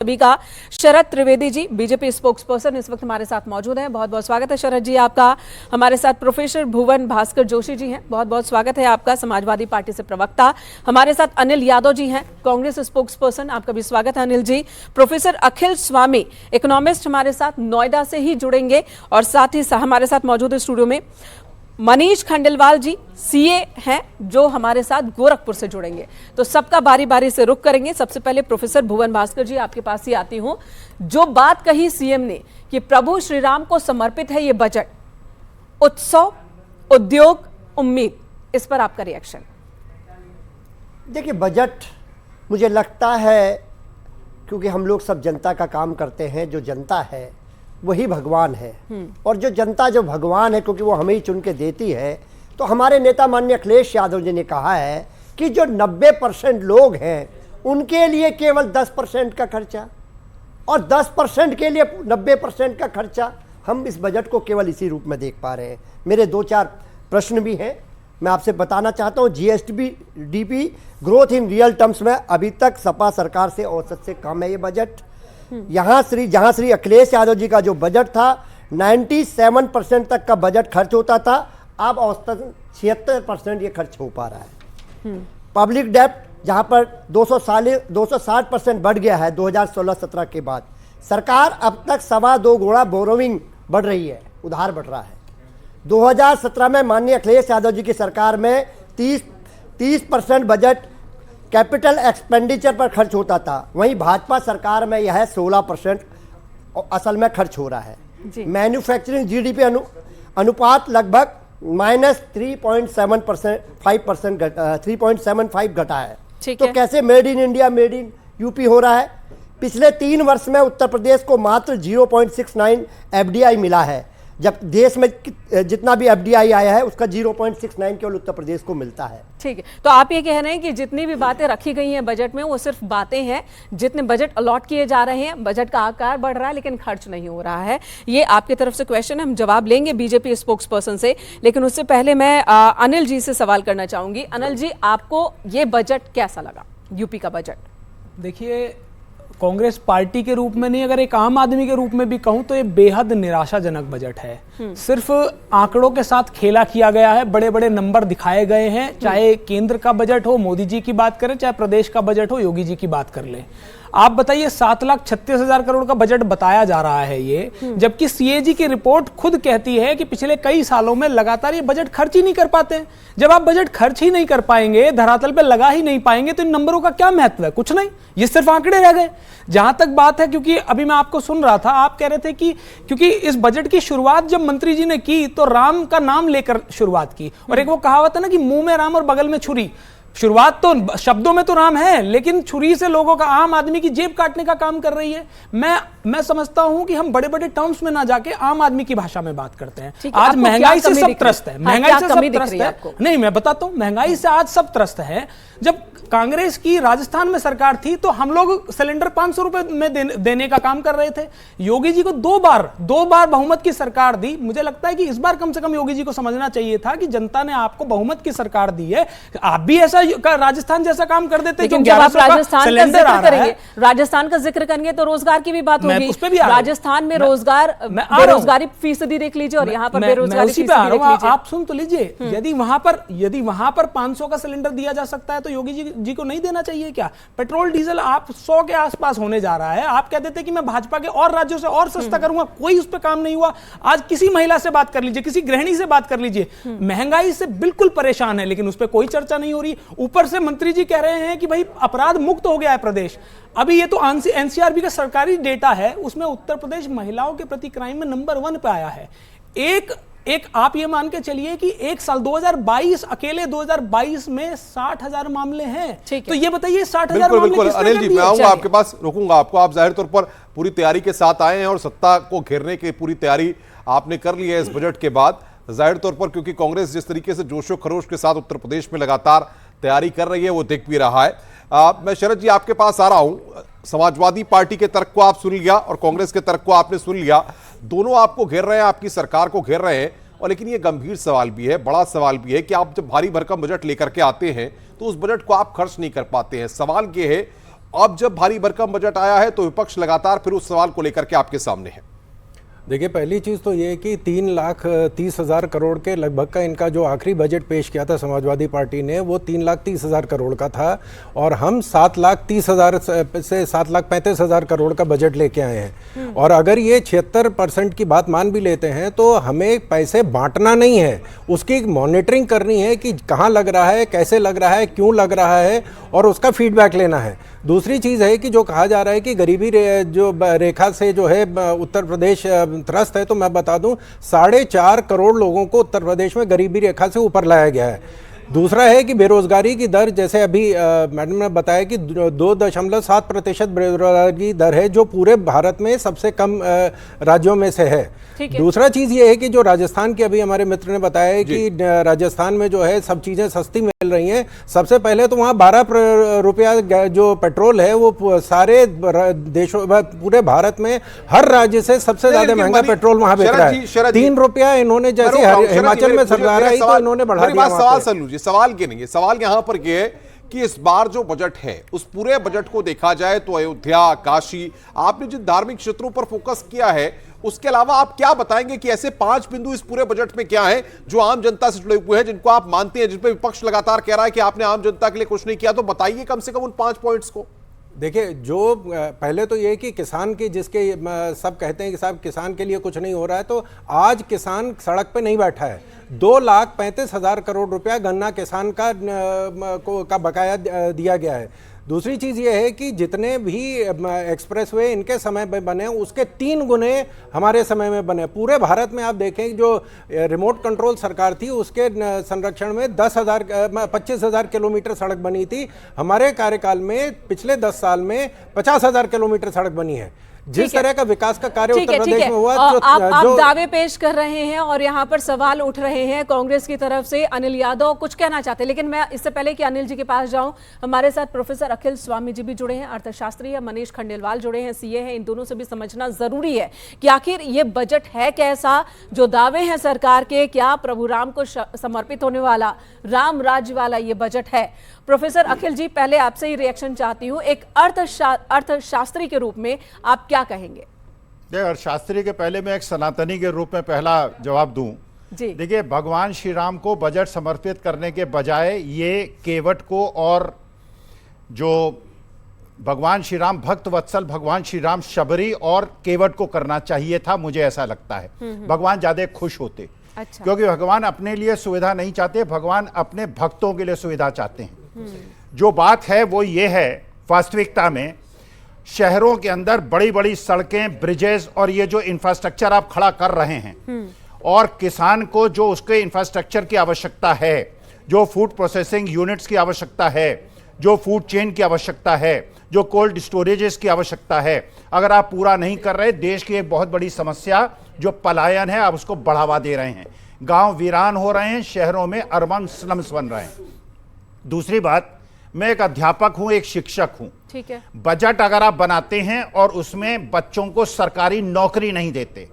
सभी का। शरद Trivedi ji BJP spokes person इस वक्त हमारे साथ मौजूद हैं। बहुत बहुत स्वागत है शरद जी आपका हमारे साथ। प्रोफेसर भुवन भास्कर जोशी जी हैं, बहुत बहुत स्वागत है आपका, समाजवादी पार्टी से प्रवक्ता। हमारे साथ अनिल यादव जी हैं, कांग्रेस स्पोक्स पर्सन, आपका भी स्वागत है अनिल जी। प्रोफेसर अखिल स्वामी इकोनॉमिस्ट हमारे साथ नोएडा से ही जुड़ेंगे और साथ ही हमारे साथ मौजूद है स्टूडियो में मनीष खंडेलवाल जी सीए हैं जो हमारे साथ गोरखपुर से जुड़ेंगे। तो सबका बारी बारी से रुख करेंगे। सबसे पहले प्रोफेसर भुवन भास्कर जी आपके पास ही आती हूं। जो बात कही सीएम ने कि प्रभु श्री राम को समर्पित है ये बजट, उत्सव, उद्योग, उम्मीद, इस पर आपका रिएक्शन? देखिए, बजट मुझे लगता है क्योंकि हम लोग सब जनता का काम करते हैं, जो जनता है वही भगवान है और जो जनता जो भगवान है क्योंकि वो हमें ही चुन के देती है। तो हमारे नेता माननीय अखिलेश यादव जी ने कहा है कि जो 90% लोग हैं उनके लिए केवल 10% का खर्चा और 10% के लिए 90% का खर्चा। हम इस बजट को केवल इसी रूप में देख पा रहे हैं। मेरे 2-4 प्रश्न भी हैं, मैं आपसे बताना चाहता हूँ। GSDP growth in real terms में अभी तक सपा सरकार से औसत से कम है ये बजट। जहां श्री अखिलेश यादव जी का जो बजट था 97% तक का बजट खर्च होता था, अब औसतन 76% ये खर्च हो पा रहा है। पब्लिक डेब्ट जहां पर 260% बढ़ गया है 2016-17 के बाद, सरकार अब तक 2.25 गुना बोरोविंग बढ़ रही है, उधार बढ़ रहा है। 2017 में माननीय अखिलेश यादव जी की सरकार में 30% बजट कैपिटल एक्सपेंडिचर पर खर्च होता था, वहीं भाजपा सरकार में यह 16% असल में खर्च हो रहा है। मैन्युफैक्चरिंग जीडीपी अनुपात लगभग -3.75 घटा है। तो कैसे made in India, made in UP हो रहा है? पिछले 3 वर्ष में उत्तर प्रदेश को मात्र 0.69 एफडीआई मिला है, जब देश में जितना भी एफडीआई आया है उसका 0.69 केवल उत्तर प्रदेश को मिलता है। ठीक है, तो आप ये कह रहे हैं कि जितनी भी बातें रखी गई हैं बजट में वो सिर्फ बातें हैं, जितने बजट अलॉट किए जा रहे हैं, बजट का आकार बढ़ रहा है लेकिन खर्च नहीं हो रहा है। ये आपकी तरफ से क्वेश्चन है, हम जवाब लेंगे बीजेपी स्पोक्स पर्सन से, लेकिन उससे पहले मैं अनिल जी से सवाल करना चाहूंगी। अनिल जी, आपको ये बजट कैसा लगा, यूपी का बजट? देखिए, कांग्रेस पार्टी के रूप में नहीं, अगर एक आम आदमी के रूप में भी कहूं तो ये बेहद निराशाजनक बजट है। सिर्फ आंकड़ों के साथ खेला किया गया है, बड़े बड़े नंबर दिखाए गए हैं। चाहे केंद्र का बजट हो, मोदी जी की बात करें, चाहे प्रदेश का बजट हो, योगी जी की बात कर लें। आप बताइए, 7,36,000 करोड़ का बजट बताया जा रहा है ये, जबकि सीएजी की रिपोर्ट खुद कहती है कि पिछले कई सालों में लगातार ये बजट खर्च ही नहीं कर पाते। जब आप बजट खर्च ही नहीं कर पाएंगे, धरातल पे लगा ही नहीं पाएंगे, तो इन नंबरों का क्या महत्व है? कुछ नहीं, ये सिर्फ आंकड़े रह गए। जहां तक बात है, क्योंकि अभी मैं आपको सुन रहा था, आप कह रहे थे कि क्योंकि इस बजट की शुरुआत जब मंत्री जी ने की तो राम का नाम लेकर शुरुआत की, और एक वो कहावत है ना कि मुंह में राम और बगल में छुरी। शुरुआत तो शब्दों में तो राम है, लेकिन छुरी से लोगों का, आम आदमी की जेब काटने का काम कर रही है। मैं समझता हूं कि हम बड़े बड़े टर्म्स में ना जाके आम आदमी की भाषा में बात करते हैं। आज महंगाई से सब त्रस्त है, महंगाई से सब त्रस्त है। नहीं, मैं बताता हूं, महंगाई से आज सब त्रस्त है। जब कांग्रेस की राजस्थान में सरकार थी तो हम लोग सिलेंडर 500 रुपए में देने का काम कर रहे थे। योगी जी को 2 बार बहुमत की सरकार दी। मुझे लगता है कि इस बार कम से कम योगी जी को समझना चाहिए था कि जनता ने आपको बहुमत की सरकार दी है, आप भी ऐसा राजस्थान जैसा काम कर देते। लेकिन जब आप राजस्थान का जिक्र करेंगे तो रोजगार की भी बात होगी। उस पे भी राजस्थान में बेरोजगारी फीसदी देख लीजिए और यहाँ पर बेरोजगारी फीसदी देख लीजिए। आप सुन तो लीजिए, यदि वहां पर 500 का सिलेंडर दिया जा सकता है तो योगी जी को नहीं देना चाहिए क्या? पेट्रोल डीजल आप 100 के आसपास होने जा रहा है। आप कहते थे कि मैं भाजपा के और राज्यों से और सस्ता करूंगा, कोई उस पर काम नहीं हुआ। आज किसी महिला से बात कर लीजिए, किसी गृहिणी से बात कर लीजिए, महंगाई से बिल्कुल परेशान है, लेकिन उस पर कोई चर्चा नहीं हो रही। ऊपर से मंत्री जी कह रहे हैं कि भाई अपराध मुक्त हो गया है प्रदेश। अभी ये तो एनसीआरबी का सरकारी डेटा है, उसमें उत्तर प्रदेश महिलाओं के प्रति क्राइम में नंबर 1 पे आया है। एक आप ये मान के चलिए कि एक साल 2022 अकेले 2022 में 60,000 मामले हैं। तो ये बताइए 60,000 मामले किसने अनिल जी, मैं आऊंगा आपके पास, रोकूंगा आपको। आप जाहिर तौर पर पूरी तैयारी के साथ आए हैं और सत्ता को घेरने की पूरी तैयारी आपने कर ली है इस बजट के बाद, जाहिर तौर पर, क्योंकि कांग्रेस जिस तरीके से जोशो खरोश के साथ उत्तर प्रदेश में लगातार तैयारी कर रही है वो दिख भी रहा है। मैं शरद जी आपके पास आ रहा हूं। समाजवादी पार्टी के तर्क को आप सुन लिया और कांग्रेस के तर्क को आपने सुन लिया, दोनों आपको घेर रहे हैं, आपकी सरकार को घेर रहे हैं। और लेकिन ये गंभीर सवाल भी है, बड़ा सवाल भी है कि आप जब भारी भरकम बजट लेकर के आते हैं तो उस बजट को आप खर्च नहीं कर पाते हैं। सवाल ये है अब जब भारी भरकम बजट आया है तो विपक्ष लगातार फिर उस सवाल को लेकर के आपके सामने है। देखिए, पहली चीज़ तो ये कि 3,30,000 करोड़ के लगभग का इनका जो आखिरी बजट पेश किया था समाजवादी पार्टी ने, वो 3,30,000 करोड़ का था और हम 7,30,000 से 7,35,000 करोड़ का बजट लेके आए हैं। और अगर ये 76% की बात मान भी लेते हैं तो हमें पैसे बांटना नहीं है, उसकी मॉनिटरिंग करनी है कि कहाँ लग रहा है, कैसे लग रहा है, क्यों लग रहा है, और उसका फीडबैक लेना है। दूसरी चीज़ है कि जो कहा जा रहा है कि गरीबी जो रेखा से जो है उत्तर प्रदेश त्रस्त है, तो मैं बता दूं 4.5 करोड़ लोगों को उत्तर प्रदेश में गरीबी रेखा से ऊपर लाया गया है। दूसरा है कि बेरोजगारी की दर, जैसे अभी मैडम ने बताया कि 2.7% बेरोजगारी दर है, जो पूरे भारत में सबसे कम राज्यों में से है। दूसरा चीज़ ये है कि जो राजस्थान के अभी हमारे मित्र ने बताया है कि राजस्थान में जो है सब चीज़ें सस्ती मिल रही हैं। सबसे पहले तो वहाँ 12 रुपया जो पेट्रोल है वो सारे देशों, पूरे भारत में हर राज्य से सबसे ज्यादा महंगा पेट्रोल वहाँ बिक रहा है। 3 रुपया इन्होंने, जैसे हिमाचल में सरकार आई तो इन्होंने बढ़ा दिया। सवाल के नहीं है, सवाल यहां पर यह है कि इस बार जो बजट है उस पूरे बजट को देखा जाए तो अयोध्या, काशी, आपने जिन धार्मिक क्षेत्रों पर फोकस किया है, उसके अलावा आप क्या बताएंगे कि ऐसे 5 बिंदु इस पूरे बजट में क्या है जो आम जनता से जुड़े हुए हैं, जिनको आप मानते हैं, जिन पर विपक्ष लगातार कह रहा है कि आपने आम जनता के लिए कुछ नहीं किया, तो बताइए कम से कम उन 5 पॉइंट्स को। देखिए, जो पहले तो ये कि किसान की, जिसके सब कहते हैं कि साहब किसान के लिए कुछ नहीं हो रहा है, तो आज किसान सड़क पे नहीं बैठा है। 2,35,000 करोड़ रुपया गन्ना किसान का बकाया दिया गया है। दूसरी चीज़ ये है कि जितने भी एक्सप्रेसवे इनके समय में बने उसके 3 गुने हमारे समय में बने। पूरे भारत में आप देखें जो रिमोट कंट्रोल सरकार थी उसके संरक्षण में 25,000 किलोमीटर सड़क बनी थी। हमारे कार्यकाल में पिछले 10 साल में 50,000 किलोमीटर सड़क बनी है। जिस तरह का विकास का कार्य उत्तर प्रदेश में हुआ, आप दावे पेश कर रहे हैं और यहाँ पर सवाल उठ रहे हैं कांग्रेस की तरफ से। अनिल यादव कुछ कहना चाहते हैं, लेकिन मैं इससे पहले कि अनिल जी के पास जाऊं, हमारे साथ प्रोफेसर अखिल स्वामी जी भी जुड़े हैं, अर्थशास्त्री है, मनीष खंडेलवाल जुड़े हैं, सीए हैं। इन दोनों से भी समझना जरूरी है कि आखिर ये बजट है कैसा, जो दावे हैं सरकार के, क्या प्रभु राम को समर्पित होने वाला, राम राज्य वाला ये बजट है। प्रोफेसर अखिल जी, पहले आपसे ही रिएक्शन चाहती हूं, एक अर्थशास्त्री के रूप में आप क्या कहेंगे? अर्थशास्त्री के पहले मैं एक सनातनी के रूप में पहला जवाब दूं। देखिए, भगवान श्री राम को बजट समर्पित करने के बजाय ये केवट को और जो भगवान श्री राम भक्त वत्सल भगवान श्री राम शबरी और केवट को करना चाहिए था, मुझे ऐसा लगता है। भगवान ज्यादा खुश होते। अच्छा। क्योंकि भगवान अपने लिए सुविधा नहीं चाहते, भगवान अपने भक्तों के लिए सुविधा चाहते हैं। जो बात है वो ये है, वास्तविकता में शहरों के अंदर बड़ी बड़ी सड़कें, ब्रिजेस और ये जो इंफ्रास्ट्रक्चर आप खड़ा कर रहे हैं, और किसान को जो उसके इंफ्रास्ट्रक्चर की आवश्यकता है, जो फूड प्रोसेसिंग यूनिट्स की आवश्यकता है, जो फूड चेन की आवश्यकता है, जो कोल्ड स्टोरेजेस की आवश्यकता है, अगर आप पूरा नहीं कर रहे, देश की एक बहुत बड़ी समस्या जो पलायन है, आप उसको बढ़ावा दे रहे हैं। गांव वीरान हो रहे हैं, शहरों में अर्बन स्लम्स बन रहे हैं। दूसरी बात, मैं एक अध्यापक हूं, एक शिक्षक हूं। ठीक है। बजट अगर आप बनाते हैं और उसमें बच्चों को सरकारी नौकरी नहीं देते,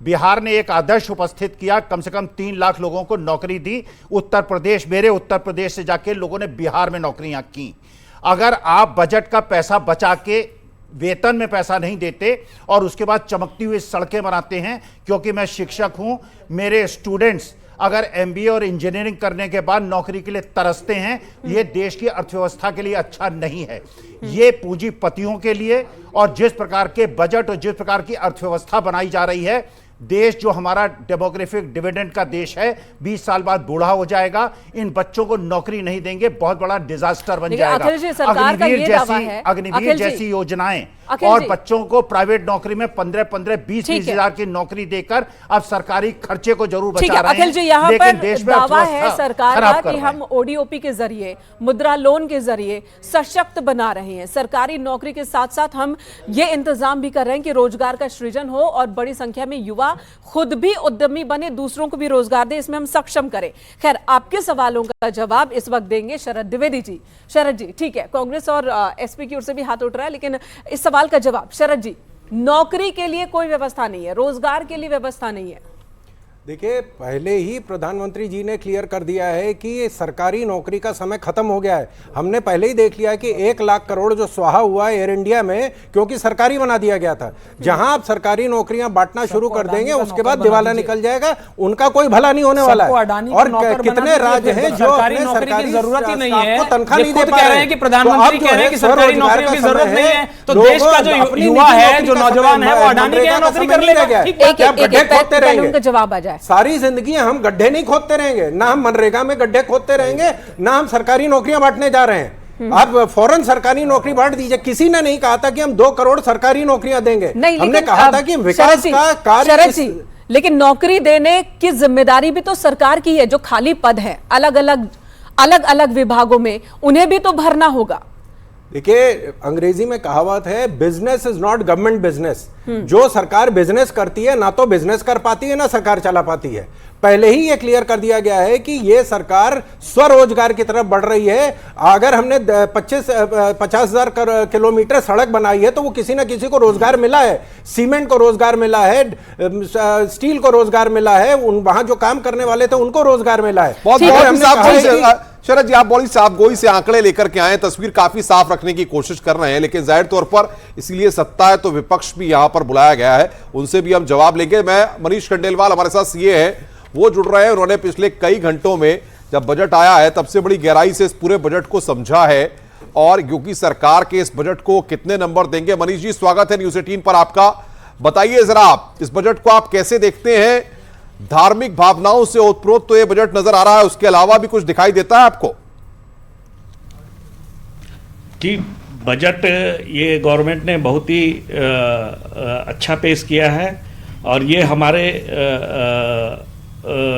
बिहार ने एक आदर्श उपस्थित किया, कम से कम 3 लाख लोगों को नौकरी दी। उत्तर प्रदेश, मेरे उत्तर प्रदेश से जाके लोगों ने बिहार में नौकरियां की। अगर आप बजट का पैसा बचा के वेतन में पैसा नहीं देते और उसके बाद चमकती हुई सड़कें बनाते हैं, क्योंकि मैं शिक्षक हूं, मेरे स्टूडेंट्स अगर एमबीए और इंजीनियरिंग करने के बाद नौकरी के लिए तरसते हैं, ये देश की अर्थव्यवस्था के लिए अच्छा नहीं है। ये पूंजीपतियों के लिए, और जिस प्रकार के बजट और जिस प्रकार की अर्थव्यवस्था बनाई जा रही है, देश जो हमारा डेमोग्राफिक डिविडेंड का देश है, 20 साल बाद बूढ़ा हो जाएगा। इन बच्चों को नौकरी नहीं देंगे, बहुत बड़ा डिजास्टर बन जाएगा। अग्निवीर जैसी योजनाएं और बच्चों को प्राइवेट नौकरी में 15-15, 20-20 हजार की नौकरी देकर अब सरकारी खर्चे को जरूर बचा रहे हैं। अखिल जी, यहाँ पर दावा है सरकार का कि हम ओडीओपी के जरिए, मुद्रा लोन के जरिए सशक्त बना रहे हैं। सरकारी नौकरी के साथ साथ हम ये इंतजाम भी कर रहे हैं कि रोजगार का सृजन हो और बड़ी संख्या में युवा खुद भी उद्यमी बने, दूसरों को भी रोजगार दे, इसमें हम सक्षम करें। खैर, आपके सवालों का जवाब इस वक्त देंगे शरद द्विवेदी जी। शरद जी, ठीक है, कांग्रेस और एसपी की ओर से भी हाथ उठ रहा है, लेकिन इस सवाल का जवाब शरद जी, नौकरी के लिए कोई व्यवस्था नहीं है, रोजगार के लिए व्यवस्था नहीं है। देखिए, पहले ही प्रधानमंत्री जी ने क्लियर कर दिया है कि ये सरकारी नौकरी का समय खत्म हो गया है। हमने पहले ही देख लिया कि 1 लाख करोड़ जो स्वाहा हुआ है एयर इंडिया में, क्योंकि सरकारी बना दिया गया था। जहां आप सरकारी नौकरियां बांटना शुरू कर देंगे, उसके बाद दिवाला निकल जाएगा, उनका कोई भला नहीं होने वाला है। और कितने राज्य हैं जो अपने सरकारी जरूरत ही नहीं है, तनख्वाह नहीं दे पा कह रहे हैं कि प्रधानमंत्री कह रहे हैं कि सरकारी नौकरियों की जरूरत नहीं है, तो देश का जो युवा है, जो नौजवान है, वो अडानी के यहाँ नौकरी कर लेगा। गड्ढे खोदते रहेंगे, उनका जवाब आ जाए। सारी जिंदगी हम गड्ढे नहीं खोदते रहेंगे, ना हम मनरेगा में गड्ढे खोदते रहेंगे, ना हम सरकारी नौकरियां बांटने जा रहे हैं। आप फौरन सरकारी नौकरी बांट दीजिए। किसी ने नहीं कहा था कि हम 2 करोड़ सरकारी नौकरियां देंगे, हमने कहा था कि विकास का कार्य। लेकिन नौकरी देने की जिम्मेदारी भी तो सरकार की है। जो खाली पद है अलग अलग विभागों में, उन्हें भी तो भरना होगा। देखिए, अंग्रेजी में कहावत है, business is not government business. जो सरकार बिजनेस करती है, ना तो बिजनेस कर पाती है, ना सरकार चला पाती है। पहले ही ये क्लियर कर दिया गया है कि ये सरकार स्वरोजगार की तरफ बढ़ रही है। अगर हमने 50,000 किलोमीटर सड़क बनाई है, तो वो किसी ना किसी को रोजगार मिला है। सीमेंट को रोजगार मिला है, स्टील को रोजगार मिला है, वहां जो काम करने वाले थे उनको रोजगार मिला है। शरद जी, आप बड़ी साफ गोई से आंकड़े लेकर के आए, तस्वीर काफी साफ रखने की कोशिश कर रहे हैं, लेकिन जाहिर तौर पर इसीलिए सत्ता है तो विपक्ष भी यहां पर बुलाया गया है, उनसे भी हम जवाब लेंगे। मैं मनीष खंडेलवाल हमारे साथ सीए हैं, वो जुड़ रहे हैं। उन्होंने पिछले कई घंटों में जब बजट आया है तब से बड़ी गहराई से इस पूरे बजट को समझा है, और योगी सरकार के इस बजट को कितने नंबर देंगे। मनीष जी, स्वागत है न्यूज़ 18 पर आपका। बताइए जरा, आप इस बजट को आप कैसे देखते हैं? धार्मिक भावनाओं से ओतप्रोत तो ये बजट नजर आ रहा है, उसके अलावा भी कुछ दिखाई देता है आपको? जी, बजट ये गवर्नमेंट ने बहुत ही अच्छा पेश किया है, और ये हमारे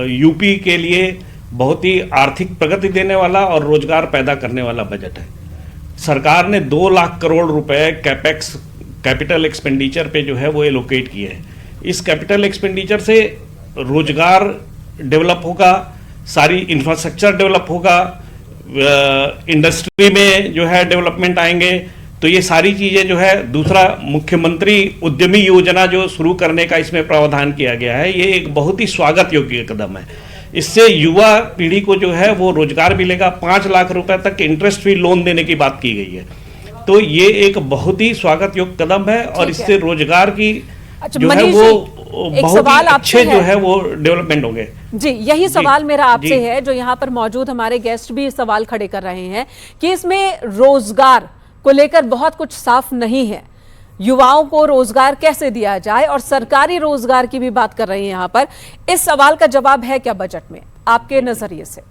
यूपी के लिए बहुत ही आर्थिक प्रगति देने वाला और रोजगार पैदा करने वाला बजट है। सरकार ने 2 लाख करोड़ रुपए कैपेक्स, कैपिटल एक्सपेंडिचर पे जो है वो एलोकेट किए हैं। इस कैपिटल एक्सपेंडिचर से रोजगार डेवलप होगा, सारी इंफ्रास्ट्रक्चर डेवलप होगा, इंडस्ट्री में जो है डेवलपमेंट आएंगे। तो ये सारी चीज़ें जो है, दूसरा मुख्यमंत्री उद्यमी योजना जो शुरू करने का इसमें प्रावधान किया गया है, ये एक बहुत ही स्वागत योग्य कदम है। इससे युवा पीढ़ी को जो है वो रोजगार मिलेगा। 5 लाख रुपए तक इंटरेस्ट फ्री लोन देने की बात की गई है, तो ये एक बहुत ही स्वागत योग्य कदम है, और इससे रोजगार की जो है वो बहुत ही अच्छे जो है वो डेवलपमेंट होंगे। जी, यही सवाल मेरा आपसे है, जो यहाँ पर मौजूद हमारे गेस्ट भी सवाल खड़े कर रहे हैं कि इसमें रोजगार को लेकर बहुत कुछ साफ नहीं है। युवाओं को रोजगार कैसे दिया जाए, और सरकारी रोजगार की भी बात कर रहे हैं यहाँ पर। इस सवाल का जवाब है क्या बजट में आपके नजरिए से?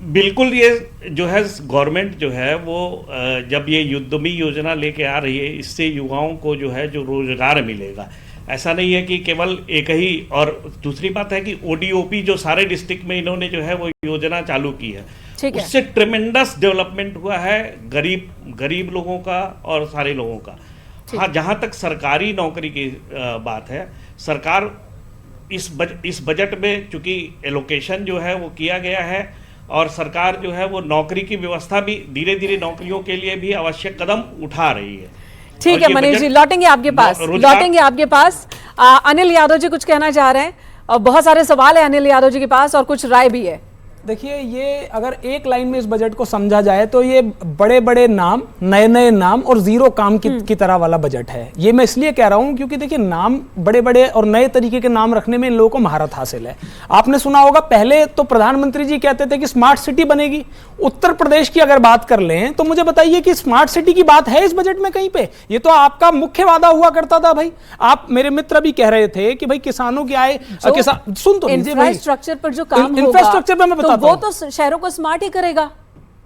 बिल्कुल, ये जो है गवर्नमेंट जो है वो जब ये उद्यमी योजना लेके आ रही है, इससे युवाओं को जो है जो रोजगार मिलेगा। ऐसा नहीं है कि केवल एक ही। और दूसरी बात है कि ओडीओपी जो सारे डिस्ट्रिक्ट में इन्होंने जो है वो योजना चालू की है, उससे ट्रेमेंडस डेवलपमेंट हुआ है गरीब लोगों का और सारे लोगों का। हाँ, जहाँ तक सरकारी नौकरी की बात है, सरकार इस बजट में चूंकि एलोकेशन जो है वो किया गया है, और सरकार जो है वो नौकरी की व्यवस्था भी धीरे धीरे नौकरियों के लिए भी आवश्यक कदम उठा रही है। ठीक है मनीष जी, लौटेंगे आपके पास। अनिल यादव जी कुछ कहना चाह रहे हैं, और बहुत सारे सवाल है अनिल यादव जी के पास, और कुछ राय भी है। देखिए, ये अगर एक लाइन में इस बजट को समझा जाए तो ये बड़े बड़े नाम, नए नए नाम और जीरो काम की तरह वाला बजट है। ये मैं इसलिए कह रहा हूं क्योंकि देखिए, नाम बड़े बड़े और नए तरीके के नाम रखने में इन लोगों को महारत हासिल है। आपने सुना होगा, पहले तो प्रधानमंत्री जी कहते थे कि स्मार्ट सिटी बनेगी। उत्तर प्रदेश की अगर बात कर लें तो मुझे बताइए कि स्मार्ट सिटी की बात है इस बजट में कहीं पे? ये तो आपका मुख्य वादा हुआ करता था भाई। आप, मेरे मित्र भी कह रहे थे कि भाई किसानों की आय, सुन तो इंफ्रास्ट्रक्चर पर जो काम होगा, इंफ्रास्ट्रक्चर पे मैं बताता हूं, वो तो शहरों को स्मार्ट ही करेगा।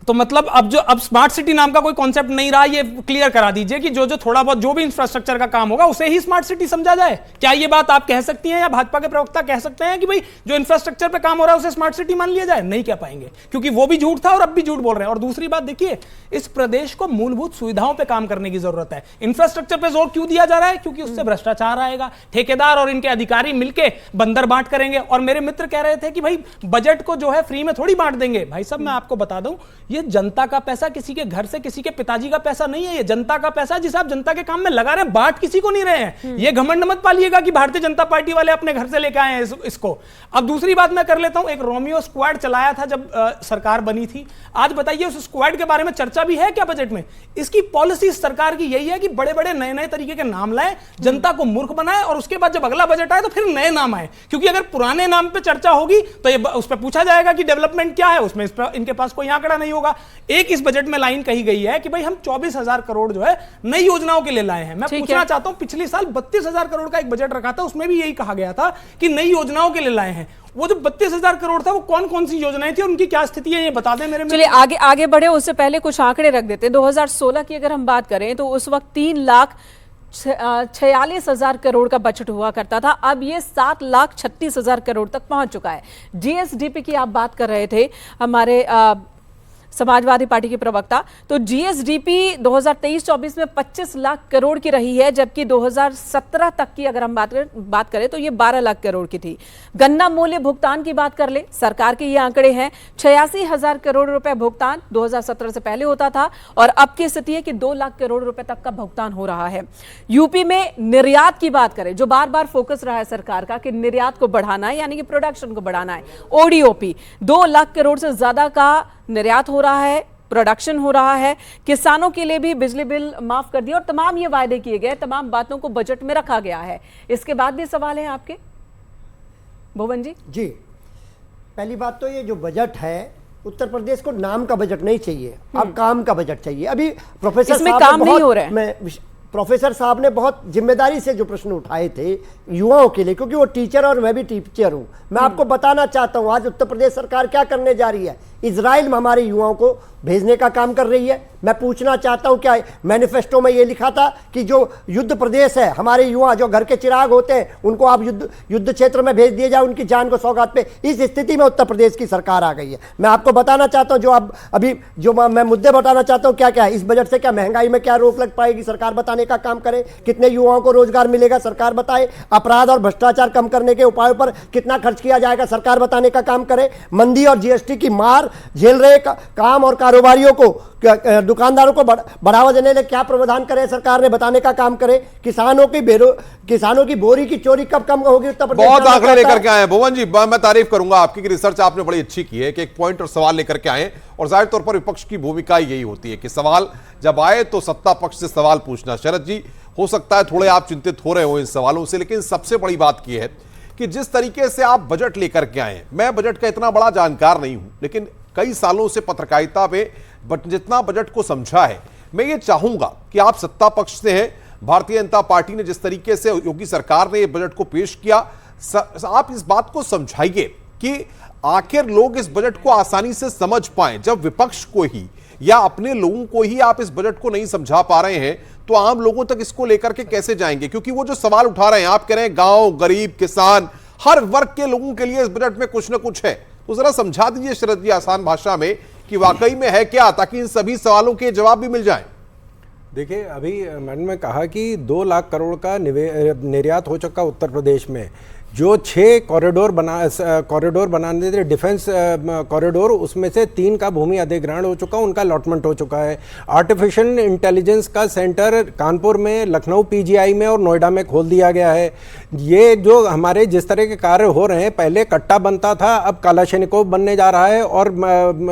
तो मतलब अब स्मार्ट सिटी नाम का कोई कॉन्सेप्ट नहीं रहा। ये क्लियर करा दीजिए कि जो थोड़ा बहुत जो भी इंफ्रास्ट्रक्चर का काम होगा उसे ही स्मार्ट सिटी समझा जाए। क्या ये बात आप कह सकती हैं, या भाजपा के प्रवक्ता कह सकते हैं कि भाई जो इंफ्रास्ट्रक्चर पे काम हो रहा है उसे स्मार्ट सिटी मान लिया जाए? नहीं कह पाएंगे, क्योंकि वो भी झूठ था और अब भी झूठ बोल रहे हैं। और दूसरी बात देखिए, इस प्रदेश को मूलभूत सुविधाओं पर काम करने की जरूरत है। इंफ्रास्ट्रक्चर पर जोर क्यों दिया जा रहा है? क्योंकि उससे भ्रष्टाचार आएगा, ठेकेदार और इनके अधिकारी मिलकर बंदर बांट करेंगे। और मेरे मित्र कह रहे थे कि भाई बजट को जो है फ्री में थोड़ी बांट देंगे। भाई साहब, मैं आपको बता दूं, ये जनता का पैसा, किसी के घर से किसी के पिताजी का पैसा नहीं है, ये जनता का पैसा जिसे आप जनता के काम में लगा रहे हैं, बांट किसी को नहीं रहे हैं। ये घमंड मत पालिएगा कि भारतीय जनता पार्टी वाले अपने घर से लेकर आए हैं इसको। अब दूसरी बात मैं कर लेता हूं, एक रोमियो स्क्वाड चलाया था जब सरकार बनी थी। आज बताइए उस स्क्वाड के बारे में चर्चा भी है क्या बजट में? इसकी पॉलिसी सरकार की यही है कि बड़े बड़े नए नए तरीके के नाम लाए, जनता को मूर्ख बनाए, और उसके बाद जब अगला बजट आए तो फिर नए नाम आए। क्योंकि अगर पुराने नाम पे चर्चा होगी तो ये उस पर पूछा जाएगा कि डेवलपमेंट क्या है, उसमें इनके पास कोई आंकड़ा नहीं होगा। एक इस बजट में लाइन कही गई है कि भाई हम 24,000 करोड़ जो है नई योजनाओं के लिए लाए हैं। मैं पूछना चाहता हूं, पिछले साल 32,000 करोड़ का एक बजट रखा था, उसमें भी यही कहा गया था कि नई योजनाओं के लिए लाए हैं। वो जो 32,000 करोड़ था वो कौन कौन सी योजनाएं थी और उनकी क्या स्थिति है, ये बता दें मेरे। चलिए आगे बढ़े, उससे पहले कुछ आंकड़े रख देते हैं। 2016 की अगर हम बात करें तो उस वक्त 3,46,000 करोड़ का बजट हुआ करता था, अब ये 7,36,000 करोड़ तक पहुंच चुका है। जीएसडीपी की आप बात कर रहे थे हमारे समाजवादी पार्टी के प्रवक्ता, तो जीएसडीपी 2023-24 में 25 लाख करोड़ की रही है, जबकि 2017 तक की अगर हम बात करें तो ये 12 लाख करोड़ की थी। गन्ना मूल्य भुगतान की बात कर ले, सरकार के ये आंकड़े हैं, 86,000 करोड़ रुपए भुगतान 2017 से पहले होता था, और अब की स्थिति है कि 2 लाख करोड़ रुपए तक का भुगतान हो रहा है। यूपी में निर्यात की बात करें, जो बार बार फोकस रहा है सरकार का कि निर्यात को बढ़ाना है, यानी कि प्रोडक्शन को बढ़ाना है, ओडीओपी 2 लाख करोड़ से ज्यादा का निर्यात हो रहा है, प्रोडक्शन हो रहा है। किसानों के लिए भी बिजली बिल माफ कर दिया, और तमाम ये वायदे किए गए, तमाम बातों को बजट में रखा गया है। इसके बाद भी सवाल है आपके भुवन जी? जी, पहली बात तो ये जो बजट है, उत्तर प्रदेश को नाम का बजट नहीं चाहिए, अब काम का बजट चाहिए। अभी प्रोफेसर इसमें साहब काम नहीं हो रहा है। प्रोफेसर साहब ने बहुत जिम्मेदारी से जो प्रश्न उठाए थे युवाओं के लिए, क्योंकि वो टीचर और मैं भी टीचर हूं, मैं आपको बताना चाहता हूं आज उत्तर प्रदेश सरकार क्या करने जा रही है। इजराइल में हमारे युवाओं को भेजने का काम कर रही है। मैं पूछना चाहता हूं, क्या मैनिफेस्टो में ये लिखा था कि जो युद्ध प्रदेश है, हमारे युवा जो घर के चिराग होते हैं, उनको आप युद्ध क्षेत्र में भेज दिए जाए उनकी जान को सौगात पे? इस स्थिति में उत्तर प्रदेश की सरकार आ गई है। मैं आपको बताना चाहता हूं, जो अब अभी जो मैं मुद्दे बताना चाहता हूं, क्या क्या है इस बजट से, क्या महंगाई में क्या रोक लग पाएगी, सरकार बताने का काम करे। कितने युवाओं को रोजगार मिलेगा, सरकार बताए। अपराध और भ्रष्टाचार कम करने के उपायों पर कितना खर्च किया जाएगा, सरकार बताने का काम करे। मंदी और जीएसटी की मार झेल रहे काम और कारोबारियों को, दुकानदारों को बढ़ावा देने के क्या प्रावधान करे, सरकार ने बताने का काम करे। किसानों की बोरी की चोरी कब कम होगी उत्तर प्रदेश? बहुत आंकड़े लेकर के आए भुवन जी, मैं तारीफ करूंगा आपकी कि रिसर्च आपने बड़ी अच्छी की है कि एक पॉइंट और सवाल लेकर के आए, और जाहिर तौर पर विपक्ष की भूमिका यही होती है कि सवाल जब आए तो सत्ता पक्ष से सवाल पूछना। शरद जी, हो सकता है थोड़े आप चिंतित हो रहे हो इन सवालों से, लेकिन सबसे बड़ी बात यह है कि जिस तरीके से आप बजट लेकर के आए, मैं बजट का इतना बड़ा जानकार नहीं हूं, लेकिन कई सालों से पत्रकारिता में जितना बजट को समझा है, मैं ये चाहूंगा कि आप सत्ता पक्ष से हैं, भारतीय जनता पार्टी ने जिस तरीके से योगी सरकार ने ये बजट को पेश किया, आप इस बात को समझाइए कि आखिर लोग इस बजट को आसानी से समझ पाएं। जब विपक्ष को ही या अपने लोगों को ही आप इस बजट को नहीं समझा पा रहे हैं, तो आम लोगों तक इसको लेकर के कैसे जाएंगे? क्योंकि वो जो सवाल उठा रहे हैं, आप कह रहे हैं गांव, गरीब, किसान, हर वर्ग के लोगों के लिए इस बजट में कुछ ना कुछ है, तो जरा समझा दीजिए शरद जी आसान भाषा में कि वाकई में है क्या, ताकि इन सभी सवालों के जवाब भी मिल जाएं। देखिए, अभी मैंने में कहा कि 2 लाख करोड़ का निर्यात हो चुका उत्तर प्रदेश में। जो 6 कॉरिडोर बनाने थे, डिफेंस कॉरिडोर, उसमें से 3 का भूमि अधिग्रहण हो चुका, उनका अलॉटमेंट हो चुका है। आर्टिफिशियल इंटेलिजेंस का सेंटर कानपुर में, लखनऊ पीजीआई में और नोएडा में खोल दिया गया है। ये जो हमारे जिस तरह के कार्य हो रहे हैं, पहले कट्टा बनता था, अब कालाशनिकोव बनने जा रहा है, और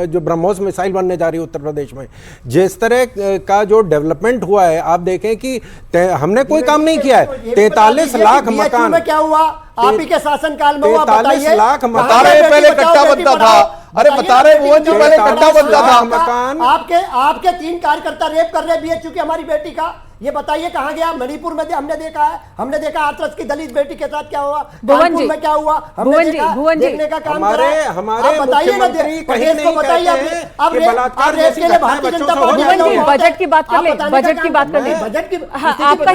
जो ब्रह्मोस मिसाइल बनने जा रही है उत्तर प्रदेश में। जिस तरह का जो डेवलपमेंट हुआ है, आप देखें कि हमने कोई काम नहीं किया है। 43 लाख मकान में क्या हुआ आप ही के शासनकाल में हुआ, 43 लाख बता रहे पहले कट्टा बनता था। अरे बता रहे वो जी पहले कट्टा बनता था मकान। आपके 3 कार्यकर्ता रेप कर रहे बीएचयू की हमारी बेटी का, ये बताइए कहां गया? मणिपुर में हमने देखा है, हमने देखा हाथरस की दलित बेटी के साथ क्या हुआ, कानपुर में क्या हुआ, हमने देखा, देखने का काम करा। हमारे मुख्यमंत्री कहीं नहीं कहते हैं कि बलात्कार जैसी घटनाएं बच्चों से हो जाती हैं। बजट की बात कर ले, बजट की बात कर ले। बजट की आपका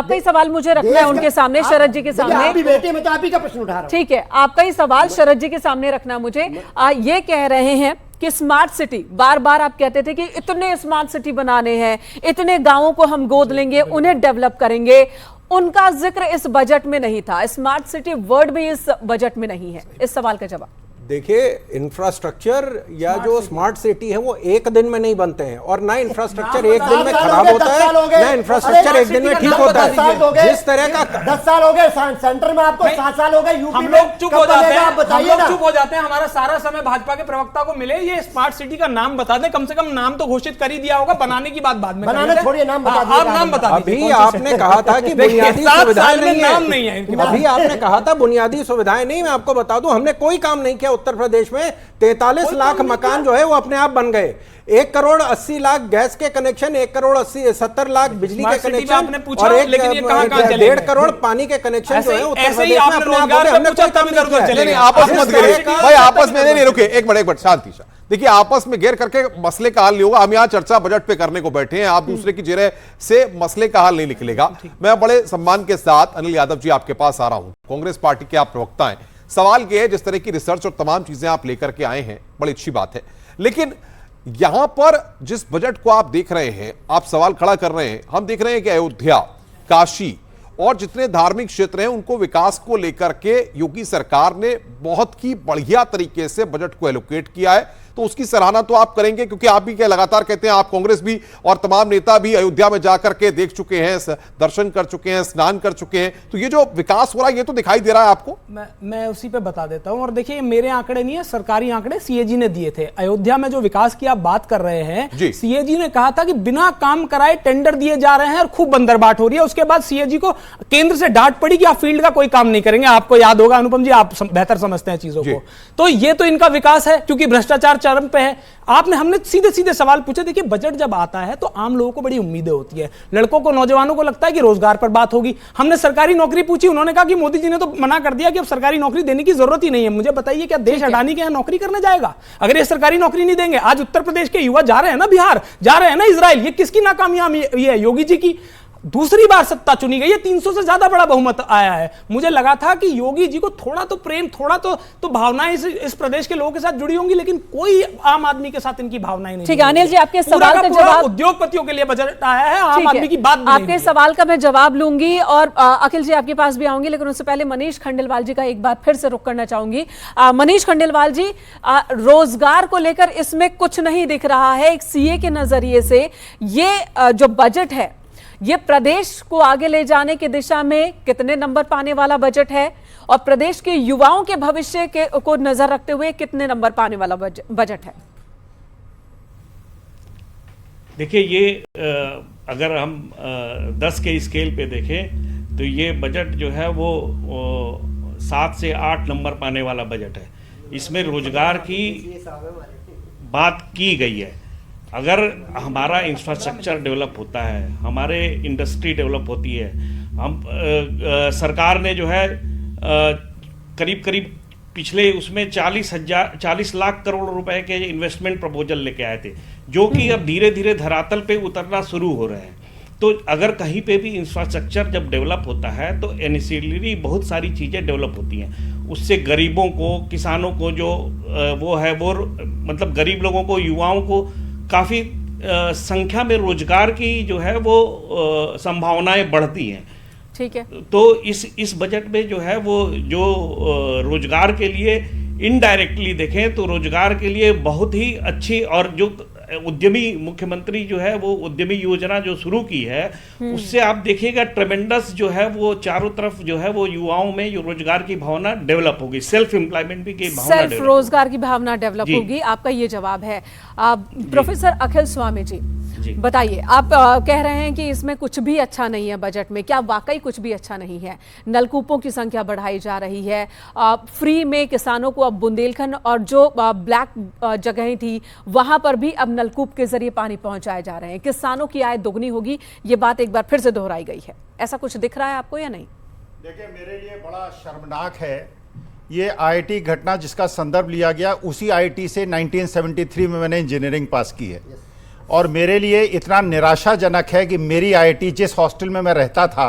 ही सवाल मुझे रखना है उनके सामने, शरद जी के सामने। बेटी में तो आप ही का प्रश्न उठा रहा हूं। ठीक है, आपका ही सवाल शरद जी के सामने रखना मुझे। ये कह रहे हैं कि स्मार्ट सिटी, बार बार आप कहते थे कि इतने स्मार्ट सिटी बनाने हैं, इतने गांवों को हम गोद लेंगे, उन्हें डेवलप करेंगे, उनका जिक्र इस बजट में नहीं था। स्मार्ट सिटी वर्ड भी इस बजट में नहीं है। इस सवाल का जवाब। देखिए, इंफ्रास्ट्रक्चर या जो स्मार्ट सिटी है वो एक दिन में नहीं बनते हैं, और ना इंफ्रास्ट्रक्चर एक दिन में खराब होता है, ना इंफ्रास्ट्रक्चर एक दिन में ठीक होता है। जिस तरह का 10 साल हो गए सेंटर में, आपको 7 साल हो गए यूपी हम में, लोग चुप हो जाते हैं, आप बताइए ना। चुप हो जाते हैं। हमारा सारा समय भाजपा के प्रवक्ता को मिले, ये स्मार्ट सिटी का नाम बता दें, कम से कम नाम तो घोषित कर ही दिया होगा, बनाने की बात बाद में बनाने छोड़िए, नाम बता दीजिए। आप नाम बता दीजिए। अभी आपने कहा था कि बुनियादी सुविधाएं नहीं है, अभी आपने कहा था बुनियादी सुविधाएं नहीं। मैं आपको बता दूं, हमने कोई काम नहीं किया उत्तर प्रदेश में। 43 लाख मकान जो है वो अपने आप बन गए। 1,80,00,000 गैस के कनेक्शन, 1,70 लाख बिजली के कनेक्शन, और 1.5 करोड़ पानी के कनेक्शन जो है उत्तर प्रदेश में अपने आप हो गए। हमने कोई काम नहीं किया। नहीं, आपस मत घेरिए भाई, आपस में नहीं रुके, एक मिनट शांति। देखिए, आपस में घेर करके मसले का हल नहीं होगा। हम यहाँ चर्चा बजट पे करने को बैठे हैं, आप दूसरे की जगह से मसले का हल नहीं निकलेगा। मैं बड़े सम्मान के साथ अनिल यादव जी आपके पास आ रहा हूं। कांग्रेस पार्टी के आप प्रवक्ता हैं। सवाल यह है, जिस तरह की रिसर्च और तमाम चीजें आप लेकर के आए हैं, बड़ी अच्छी बात है, लेकिन यहां पर जिस बजट को आप देख रहे हैं, आप सवाल खड़ा कर रहे हैं, हम देख रहे हैं कि अयोध्या, काशी और जितने धार्मिक क्षेत्र हैं उनको विकास को लेकर के योगी सरकार ने बहुत ही बढ़िया तरीके से बजट को एलोकेट किया है। तो उसकी सराहना तो आप करेंगे, क्योंकि आप भी क्या लगातार कहते हैं, आप कांग्रेस भी और तमाम नेता भी अयोध्या में जाकर के देख चुके हैं, दर्शन कर चुके हैं, स्नान कर चुके हैं। तो ये जो विकास हो रहा है ये तो दिखाई दे रहा है आपको। मैं उसी पे बता देता हूं। और देखिए, मेरे आंकड़े नहीं है, सरकारी आंकड़े सीएजी ने दिए थे। अयोध्या में जो विकास की आप बात कर रहे हैं, सीएजी ने कहा था कि बिना काम कराए टेंडर दिए जा रहे हैं और खूब बंदरबाट हो रही है। उसके बाद सीएजी को केंद्र से डांट पड़ी कि आप फील्ड का कोई काम नहीं करेंगे। आपको याद होगा अनुपम जी, आप बेहतर समझते हैं चीजों को। तो ये तो इनका विकास है, क्योंकि भ्रष्टाचार चरम पे है। हमने सीधे सीधे सवाल पूछे। देखिए, बजट जब आता है तो आम लोगों को बड़ी उम्मीदें होती है, लड़कों को, नौजवानों को लगता है कि रोजगार पर बात होगी। हमने सरकारी नौकरी पूछी, उन्होंने कहा कि मोदी जी ने तो मना कर दिया कि अब सरकारी नौकरी देने की जरूरत ही नहीं है। मुझे बताइए, क्या देश अडानी के यहां नौकरी करने जाएगा अगर ये सरकारी नौकरी नहीं देंगे? आज उत्तर प्रदेश के युवा जा रहे हैं ना बिहार, जा रहे हैं ना इजराइल। ये किसकी नाकामयाबी है? योगी जी की। दूसरी बार सत्ता चुनी गई है, 300 से ज्यादा बड़ा बहुमत आया है। मुझे लगा था कि योगी जी को थोड़ा तो प्रेम, थोड़ा तो भावनाएं इस प्रदेश के लोगों के साथ जुड़ी होंगी, लेकिन कोई आम आदमी के साथ इनकी भावनाएं नहीं। ठीक है अनिल जी, आपके सवाल का जवाब, उद्योगपतियों के लिए बजट आया है, आम आदमी की बात नहीं। आपके सवाल का मैं जवाब लूंगी और अखिल जी आपके पास भी आऊंगी, लेकिन उससे पहले मनीष खंडेलवाल जी का एक बार फिर से रुख करना चाहूंगी। मनीष खंडेलवाल जी, रोजगार को लेकर इसमें कुछ नहीं दिख रहा है। एक सीए के नजरिए से ये जो बजट है, ये प्रदेश को आगे ले जाने की दिशा में कितने नंबर पाने वाला बजट है, और प्रदेश के युवाओं के भविष्य को नजर रखते हुए कितने नंबर पाने वाला बजट है? देखिए, ये अगर हम 10 के स्केल पे देखें तो ये बजट जो है वो 7 से 8 नंबर पाने वाला बजट है। इसमें रोजगार की बात की गई है। अगर हमारा इंफ्रास्ट्रक्चर डेवलप होता है, हमारे इंडस्ट्री डेवलप होती है, हम सरकार ने जो है करीब करीब पिछले उसमें 40 लाख करोड़ रुपए के इन्वेस्टमेंट प्रपोजल लेके आए थे, जो कि अब धीरे धीरे धरातल पे उतरना शुरू हो रहे हैं। तो अगर कहीं पे भी इंफ्रास्ट्रक्चर जब डेवलप होता है तो एनसीलरी बहुत सारी चीज़ें डेवलप होती हैं। उससे गरीबों को, किसानों को जो वो है वो मतलब गरीब लोगों को, युवाओं को काफ़ी संख्या में रोजगार की जो है वो संभावनाएं बढ़ती हैं। ठीक है। तो इस बजट में जो है वो जो रोजगार के लिए इनडायरेक्टली देखें तो रोजगार के लिए बहुत ही अच्छी, और जो उद्यमी मुख्यमंत्री जो है वो उद्यमी योजना जो शुरू की है, उससे आप देखिएगा ट्रेमेंडस जो है वो चारों तरफ जो है वो युवाओं में जो रोजगार की भावना डेवलप होगी, सेल्फ एम्प्लॉयमेंट भी की भावना, सेल्फ रोजगार की भावना डेवलप होगी। आपका ये जवाब है। प्रोफेसर अखिल स्वामी जी, बताइए, आप कह रहे हैं कि इसमें कुछ भी अच्छा नहीं है बजट में, क्या वाकई कुछ भी अच्छा नहीं है? नलकूपों की संख्या बढ़ाई जा रही है, फ्री में किसानों को अब बुंदेलखंड और जो ब्लैक जगहें थी वहां पर भी अब नलकूप के जरिए पानी पहुंचाए जा रहे हैं, किसानों की आय दोगुनी होगी, ये बात एक बार फिर से दोहराई गई है। ऐसा कुछ दिख रहा है आपको या नहीं? देखिए, मेरे लिए बड़ा शर्मनाक है ये आईआईटी घटना जिसका संदर्भ लिया गया। उसी आईआईटी से 1973 में मैंने इंजीनियरिंग पास की है, और मेरे लिए इतना निराशाजनक है कि मेरी आईआईटी जिस हॉस्टल में मैं रहता था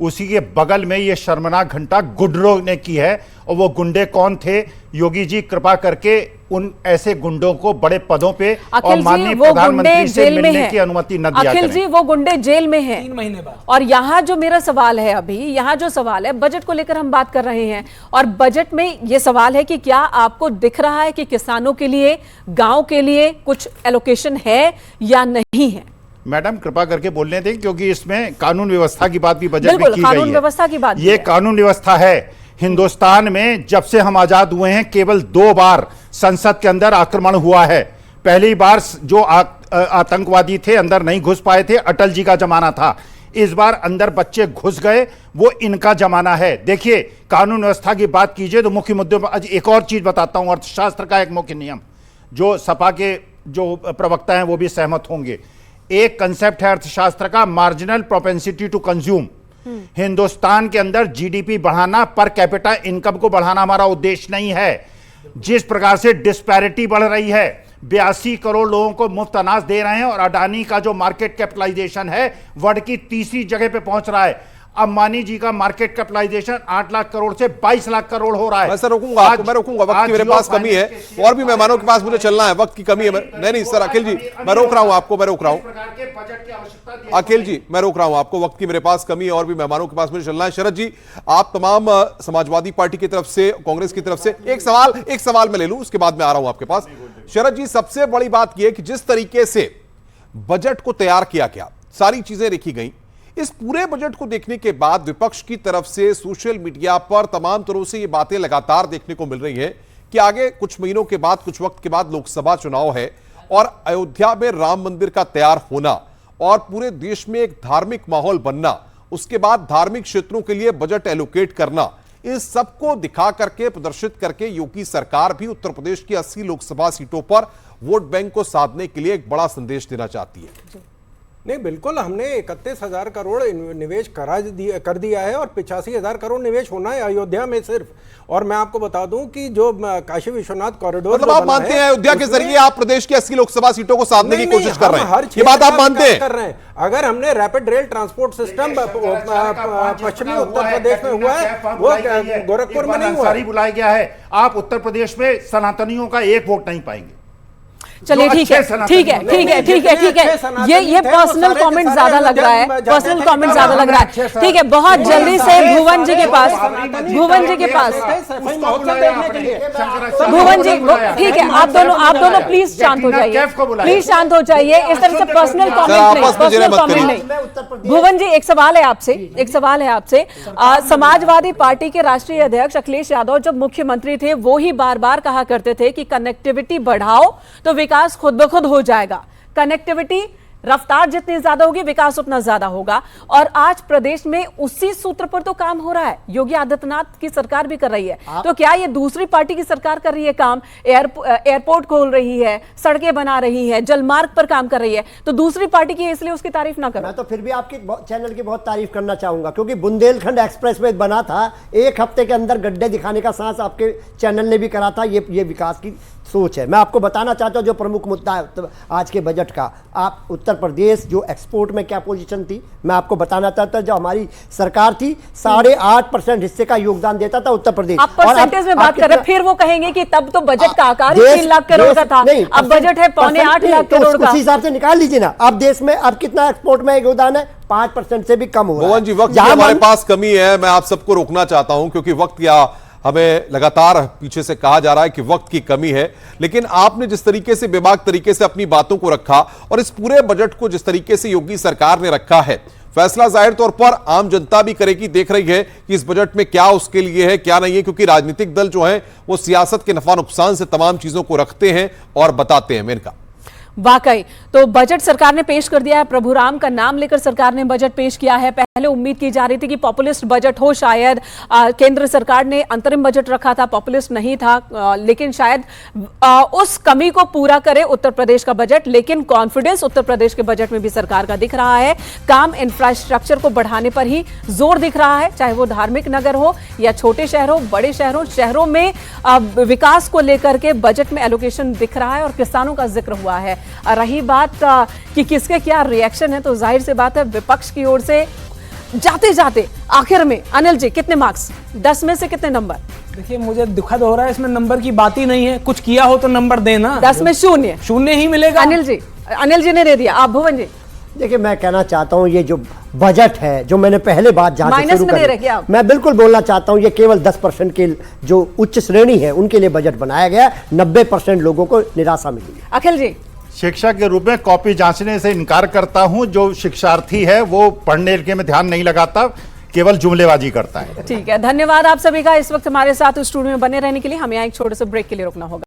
उसी के बगल में ये शर्मनाक घटना गुंडों ने की है। और वो गुंडे कौन थे? योगी जी कृपा करके उन ऐसे गुंडों को बड़े पदों पे और माननीय प्रधानमंत्री से मिलने की अनुमति न दिया अखिल जी, वो गुंडे जेल में हैं 3 महीने बाद। और यहाँ जो मेरा सवाल है, अभी यहाँ जो सवाल है, बजट को लेकर हम बात कर रहे हैं और बजट में ये सवाल है कि क्या आपको दिख रहा है कि किसानों के लिए, गांव के लिए कुछ एलोकेशन है या नहीं है? मैडम कृपा करके बोलने दें, क्योंकि इसमें कानून व्यवस्था की बात भी बजट में बिल्कुल, की कानून गई व्यवस्था की बात है। ये कानून व्यवस्था है। हिंदुस्तान में जब से हम आजाद हुए हैं केवल 2 बार संसद के अंदर आक्रमण हुआ है। पहली बार जो आतंकवादी थे अंदर नहीं घुस पाए थे, अटल जी का जमाना था। इस बार अंदर बच्चे घुस गए, वो इनका जमाना है। देखिए, कानून व्यवस्था की बात कीजिए तो मुख्य मुद्दों पर आज एक और चीज बताता हूं, अर्थशास्त्र का एक मुख्य नियम जो सपा के जो प्रवक्ता हैं वो भी सहमत होंगे। एक कंसेप्ट है अर्थशास्त्र का, marginal propensity to consume. Hindustan के अंदर जीडीपी बढ़ाना, पर कैपिटा इनकम को बढ़ाना हमारा उद्देश्य नहीं है। जिस प्रकार से डिस्पैरिटी बढ़ रही है, 82 करोड़ लोगों को मुफ्त अनाज दे रहे हैं और अडानी का जो मार्केट कैपिटलाइजेशन है वर्ल्ड की तीसरी जगह पे पहुंच रहा है। अंबानी जी का मार्केट कैपिटलाइजेशन 8 लाख करोड़ से 22 लाख करोड़ हो रहा है। मैं सर रोकूंगा आपको, मैं रोकूंगा, वक्त की मेरे पास कमी है और भी मेहमानों के पास मुझे चलना है, वक्त की कमी है। नहीं सर, अखिल जी मैं रोक रहा हूं आपको, मैं रोक रहा हूं अखिल जी, मैं रोक रहा हूं आपको, वक्त की मेरे पास कमी है और भी मेहमानों के पास मुझे चलना है। शरद जी, आप तमाम समाजवादी पार्टी की तरफ से, कांग्रेस की तरफ से एक सवाल मैं ले लूं, उसके बाद में आ रहा हूं आपके पास। शरद जी, सबसे बड़ी बात यह कि जिस तरीके से बजट को तैयार किया गया, सारी चीजें लिखी गई, इस पूरे बजट को देखने के बाद विपक्ष की तरफ से सोशल मीडिया पर तमाम तरह से ये बातें लगातार देखने को मिल रही हैं कि आगे कुछ महीनों के बाद, कुछ वक्त के बाद लोकसभा चुनाव है और अयोध्या में राम मंदिर का तैयार होना और पूरे देश में एक धार्मिक माहौल बनना, उसके बाद धार्मिक क्षेत्रों के लिए बजट एलोकेट करना, इस सबको दिखा करके, प्रदर्शित करके योगी सरकार भी उत्तर प्रदेश की 80 लोकसभा सीटों पर वोट बैंक को साधने के लिए एक बड़ा संदेश देना चाहती है। नहीं, बिल्कुल, हमने 31,000 करोड़ निवेश कर दिया है और 85,000 करोड़ निवेश होना है अयोध्या में सिर्फ। और मैं आपको बता दूं कि जो काशी विश्वनाथ कॉरिडोर, मतलब आप मानते हैं अयोध्या के जरिए आप प्रदेश की 80 लोकसभा सीटों को साधने की कोशिश कर रहे हैं? ये बात आप मानते हैं? कर रहे हैं। अगर हमने रैपिड रेल ट्रांसपोर्ट सिस्टम पश्चिमी उत्तर प्रदेश में हुआ है, वो गोरखपुर में नहीं हुआ, बुलाया गया है। आप उत्तर प्रदेश में सनातनियों का एक वोट नहीं पाएंगे। चलिए ठीक है, ये पर्सनल कमेंट ज्यादा लग रहा है, पर्सनल कमेंट ज्यादा लग रहा है। ठीक है, बहुत जल्दी से भुवन जी के पास, भुवन जी, ठीक है, आप दोनों प्लीज शांत हो जाइए, प्लीज शांत हो जाइए। इस तरह से पर्सनल कमेंट नहीं। भुवन जी, एक सवाल है आपसे, समाजवादी पार्टी के राष्ट्रीय अध्यक्ष अखिलेश यादव जब मुख्यमंत्री थे वो ही बार बार कहा करते थे कि कनेक्टिविटी बढ़ाओ तो विकास खुद ब खुद हो जाएगा। कनेक्टिविटी, रफ्तार जितनी ज्यादा होगी विकास उतना ज्यादा होगा। और आज प्रदेश में उसी सूत्र पर तो काम हो रहा है, योगी आदित्यनाथ की सरकार भी कर रही है। तो क्या ये दूसरी पार्टी की सरकार कर रही है काम? एयरपोर्ट खोल रही है, सड़कें बना रही है, जलमार्ग पर काम कर रही है, तो दूसरी पार्टी की है, इसलिए उसकी तारीफ ना करो। मैं तो फिर भी आपके चैनल की बहुत तारीफ करना चाहूंगा, क्योंकि बुंदेलखंड एक्सप्रेस वे बना था, 1 हफ्ते के अंदर गड्ढे दिखाने का साहस आपके चैनल ने भी करा था। ये विकास की सोच है। मैं आपको बताना चाहता हूं जो प्रमुख मुद्दा है आज के बजट का, आप उत्तर प्रदेश जो एक्सपोर्ट में क्या पोजीशन थी, मैं आपको बताना चाहता हूं। जो हमारी सरकार थी 8.5% हिस्से का योगदान देता था उत्तर प्रदेश। आप परसेंटेज में बात कर रहे हैं, फिर वो कहेंगे कि तब तो बजट का आकार 3 लाख करोड़ का था, अब बजट है 7.25 लाख करोड़ का। उसी हिसाब से निकाल लीजिए ना, अब देश में अब कितना एक्सपोर्ट में योगदान है? 5% से भी कम हो रहा है। भुवन जी, वक्त हमारे पास कमी है, मैं आप सबको रोकना चाहता हूं क्योंकि वक्त क्या, हमें लगातार पीछे से कहा जा रहा है कि वक्त की कमी है, लेकिन आपने जिस तरीके से बेबाक तरीके से अपनी बातों को रखा और इस पूरे बजट को जिस तरीके से योगी सरकार ने रखा है, फैसला जाहिर तौर पर आम जनता भी करेगी, देख रही है कि इस बजट में क्या उसके लिए है, क्या नहीं है, क्योंकि राजनीतिक दल जो है वो सियासत के नफा नुकसान से तमाम चीजों को रखते हैं और बताते हैं। मेनका वाकई तो बजट सरकार ने पेश कर दिया है, प्रभु राम का नाम लेकर सरकार ने बजट पेश किया है। पहले उम्मीद की जा रही थी कि पॉपुलिस्ट बजट हो, शायद केंद्र सरकार ने अंतरिम बजट रखा था, पॉपुलिस्ट नहीं था, लेकिन शायद उस कमी को पूरा करे उत्तर प्रदेश का बजट। लेकिन कॉन्फिडेंस उत्तर प्रदेश के बजट में भी सरकार का दिख रहा है। काम इंफ्रास्ट्रक्चर को बढ़ाने पर ही जोर दिख रहा है, चाहे वो धार्मिक नगर हो या छोटे शहर हो, बड़े शहरों में विकास को लेकर के बजट में एलोकेशन दिख रहा है और किसानों का जिक्र हुआ है। रही बात कि किसके क्या रिएक्शन है, तो जाहिर सी बात है विपक्ष की ओर से जाते जाते आखिर में अनिल जी कितने मार्क्स, 10 में से कितने नंबर? देखिए मुझे दुखद हो रहा है, इसमें नंबर की बात ही नहीं है, कुछ किया हो तो नंबर देना। 10 में शून्य, शून्य ही मिलेगा। अनिल जी ने दे दिया, आप भुवन जी? देखिए मैं कहना चाहता हूँ ये जो बजट है, जो मैंने पहले बात जहां से माइनस शुरू में दे करी, रखी आप। मैं बिल्कुल बोलना चाहता हूँ ये केवल 10% के जो उच्च श्रेणी है उनके लिए बजट बनाया गया, 90% लोगों को निराशा मिली है। अखिल जी? शिक्षक के रूप में कॉपी जांचने से इनकार करता हूं। जो शिक्षार्थी है वो पढ़ने लिखने में ध्यान नहीं लगाता, केवल जुमलेबाजी करता है। ठीक है, धन्यवाद आप सभी का इस वक्त हमारे साथ स्टूडियो में बने रहने के लिए। हमें यहाँ एक छोटे से ब्रेक के लिए रुकना होगा।